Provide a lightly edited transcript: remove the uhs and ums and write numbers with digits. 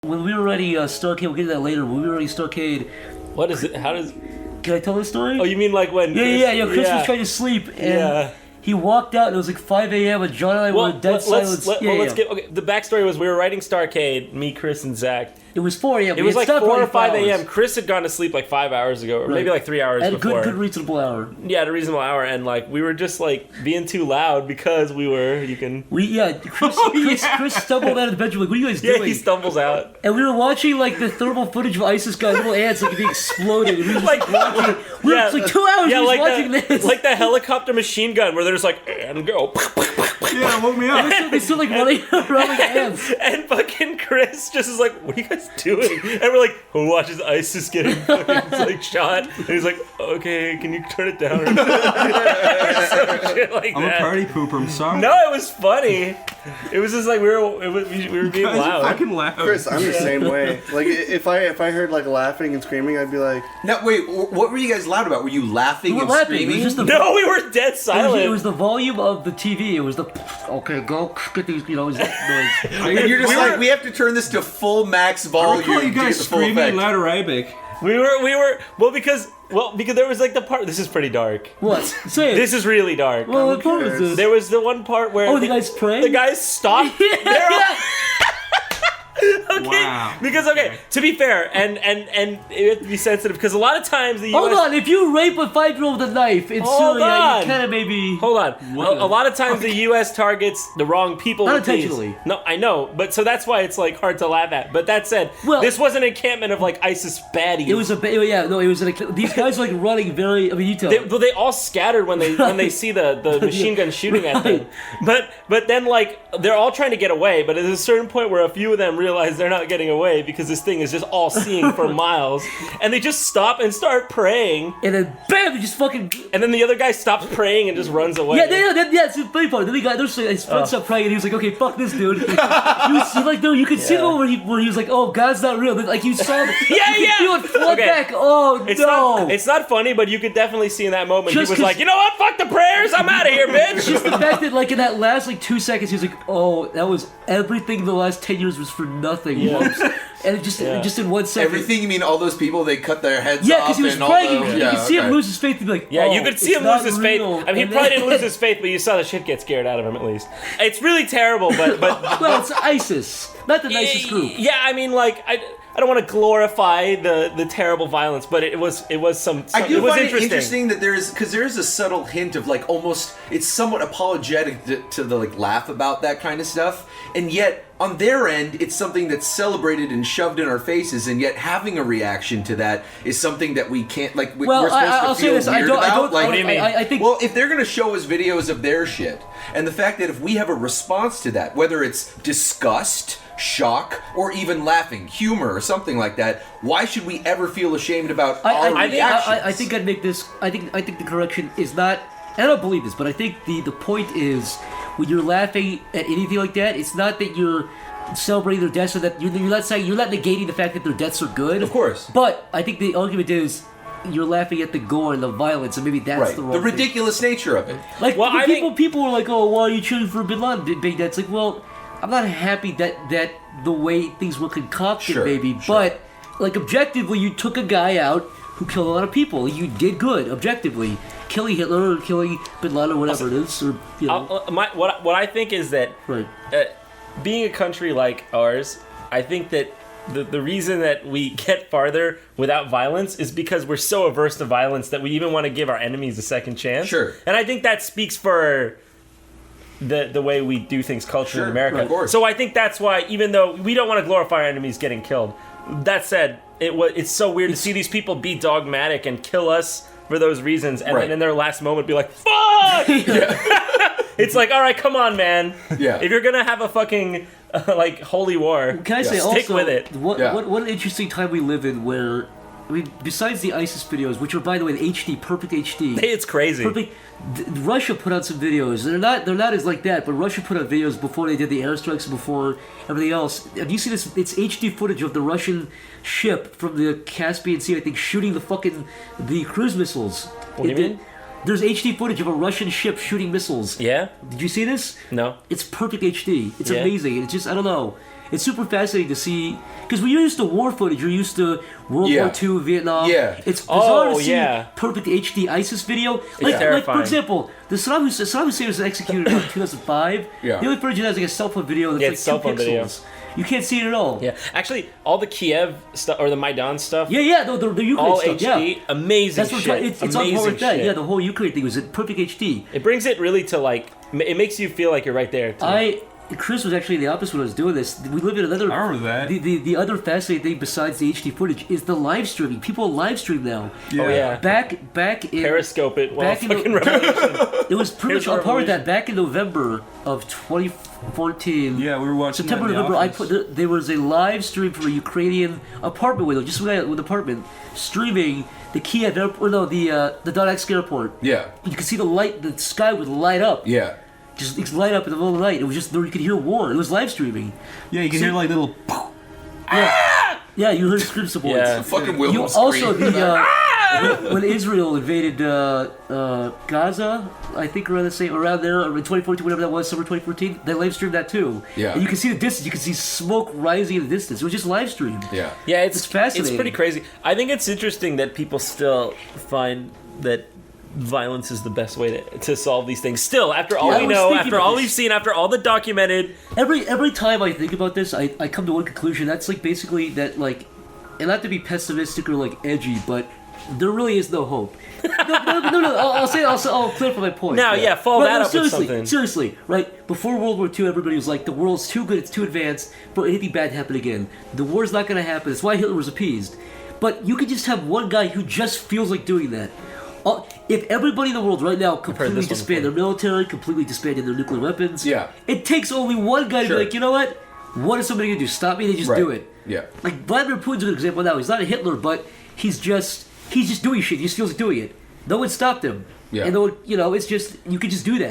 When we were writing StarCade, we'll get to that later. When we were writing StarCade... What is it? How does... Can I tell this story? Oh, you mean like when... Chris was trying to sleep, and he walked out, and it was like 5 a.m., and John and I were in dead silence. The backstory was we were writing StarCade, me, Chris, and Zach. It was 4 a.m. It was like 4 or 5 a.m. Chris had gone to sleep like 5 hours ago, or maybe like 3 hours before. At a good reasonable hour. Yeah, at a reasonable hour, and like we were just like being too loud because we were. Chris stumbled out of the bedroom. Like, what are you guys doing? Yeah, he stumbles out, and we were watching like the thermal footage of ISIS guys, little ants like being exploded. And we were just watching. It's like 2 hours. Just watching this. Like the helicopter machine gun where they're just like and go. Yeah, woke me up. They still like running around like ants. And fucking Chris just is like, "What are you guys doing?" And we're like, "Who watches ISIS getting fucking like shot?" And he's like, "Okay, can you turn it down?" Or some shit like I'm a party pooper. I'm sorry. No, it was funny. It was just like we were being loud. I can laugh. Chris, I'm the same way. Like if I heard like laughing and screaming, I'd be like, "No, wait. What were you guys loud about? Were you laughing and screaming?" No, we were dead silent. It was the volume of the TV. It was the go get these noise. And you're just like, we have to turn this to full max volume. I recall you guys to get the full screaming effect. loud Arabic. We were because there was like the part. This is pretty dark. What? Say it. This is really dark. Well, what part is this? There was the one part where the guys praying. The guys stopped. Okay, wow. Because to be fair, and you have to be sensitive because a lot of times the US... Hold on, if you rape a 5-year-old with a knife in Syria, you kind of maybe... Hold on. A lot of times the US targets the wrong people. Not intentionally. No, I know, but so that's why it's like hard to laugh at. But that said, this was an encampment of like ISIS baddies. It was these guys were like running very... I mean, you tell they all scattered when they see the machine gun shooting at them. But then like they're all trying to get away, but at a certain point where a few of them realize they're not getting away because this thing is just all seeing for miles, and they just stop and start praying, and then bam, they just fucking... And then the other guy stops praying and just runs away. Yeah, it's the funny part. Then his friend stopped praying, and he was like, "Okay, fuck this, dude." You could see the moment where he was like, "Oh, God's not real." Then, like you saw, he would flood back. Oh it's not funny, but you could definitely see in that moment he was like, "You know what? Fuck the prayers. I'm out of here, bitch." Just the fact that like in that last like 2 seconds, he was like, "Oh, that was everything. The last 10 years was for nothing." Yeah. And it just in 1 second. Everything, you mean all those people, they cut their heads off? Yeah, because he was praying. You could see him lose his faith. He'd be like, yeah, you could see him lose his faith. real. I mean, he probably didn't lose his faith, but you saw the shit get scared out of him at least. It's really terrible, but well, it's ISIS, not the nicest group. Yeah, I mean, like I don't want to glorify the terrible violence, but it was some I do it was find it interesting that there is a subtle hint of like almost it's somewhat apologetic to the like laugh about that kind of stuff, and yet on their end it's something that's celebrated and shoved in our faces, and yet having a reaction to that is something that we can't like. We're supposed to feel weird about. What do you mean? I think. Well, if they're going to show us videos of their shit, and the fact that if we have a response to that, whether it's disgust, shock, or even laughing, humor, or something like that, why should we ever feel ashamed about our reactions? I think I'd make this. I think the correction is not. I don't believe this, but I think the point is when you're laughing at anything like that, it's not that you're celebrating their deaths, or that you're not saying, you're not negating the fact that their deaths are good. Of course. But I think the argument is you're laughing at the gore and the violence, and maybe that's the wrong the ridiculous nature of it. Like people were like, "Oh, why are you cheering for Bin Laden?" Big Dad's like, well, I'm not happy that the way things were concocted, but like objectively, you took a guy out who killed a lot of people. You did good objectively, killing Hitler or killing Bin Laden or whatever it is. Or, you know. What I think is that being a country like ours, I think that the reason that we get farther without violence is because we're so averse to violence that we even want to give our enemies a second chance. Sure. And I think that speaks for the way we do things culturally in America. Of course. So I think that's why, even though we don't want to glorify our enemies getting killed, that said, it's so weird to see these people be dogmatic and kill us for those reasons, and then in their last moment be like, "Fuck!" It's like, all right, come on, man. Yeah. If you're gonna have a fucking like holy war, can I say stick also, with it. What an interesting time we live in, where I mean, besides the ISIS videos, which are by the way in HD, perfect HD. It's crazy. Perfect. Russia put out some videos. They're not as like that, but Russia put out videos before they did the airstrikes and before everything else. Have you seen this? It's HD footage of the Russian ship from the Caspian Sea, I think, shooting the cruise missiles. What do you mean? There's HD footage of a Russian ship shooting missiles. Yeah? Did you see this? No. It's perfect HD. It's amazing. It's just, I don't know. it's super fascinating to see because when you're used to war footage, you're used to World War II, Vietnam. Yeah. It's bizarre to see yeah. perfect HD ISIS video. Like terrifying. for example, the Saddam Hussein was executed in 2005. Yeah. The only footage has like a cell phone video that's Yeah, like it's cell 2 phone video. pixels. You can't see it at all. Yeah, actually, all the Kiev stuff or the Maidan stuff. Yeah, the Ukraine all stuff. HD, Yeah. amazing That's what shit. it's on par amazing with that. shit. Yeah, the whole Ukraine thing was in perfect HD. It brings it really to like. It makes you feel like you're right there. Too. Chris was actually the opposite when I was doing this. We live in another. I remember that. The other fascinating thing besides the HD footage is the live streaming. People live stream now. Yeah. Oh yeah. Back in Periscope it while back in the- fucking Revelation. it was pretty much Here's on par with Revelation. that. Back in November of 2014. Yeah, we were watching September, that in the November. office. There was a live stream from a Ukrainian apartment window, just a guy with an apartment, streaming the Kiev airport, no, the Donetsk airport. Yeah. You could see the sky would light up. Yeah. Just it's light up in the middle of the night. It was just you could hear war. It was live streaming. Yeah, you can hear like little. Yeah, you heard scream supports. Yeah. Fucking You Wilhelm also scream. when Israel invaded Gaza, I think around there in 2014, whatever that was, summer 2014, they live streamed that too. Yeah. And you can see the distance. You can see smoke rising in the distance. It was just live streamed. Yeah. Yeah, It's fascinating. It's pretty crazy. I think it's interesting that people still find that violence is the best way to solve these things. Still, after all Yeah, I we was know, thinking after about all this. we've seen, after all the documented. Every time I think about this, I come to one conclusion. That's like basically that like, and not to be pessimistic or like edgy, but there really is no hope. No. I'll clarify my point. Now, yeah, follow that up with seriously, something. Seriously, right? Before World War II, everybody was like, the world's too good, it's too advanced, but anything bad happen again. The war's not going to happen. That's why Hitler was appeased. But you could just have one guy who just feels like doing that. If everybody in the world right now completely this one disbanded their before. military, completely disbanded their nuclear weapons, Yeah. it takes only one guy to Sure. be like, you know what? What is somebody going to do? Stop me? They just Right. do it. Yeah. Like Vladimir Putin's a good example now. He's not a Hitler, but he's just doing shit. He just feels like doing it. No one stopped him. Yeah. And no one, it's just you could just do that.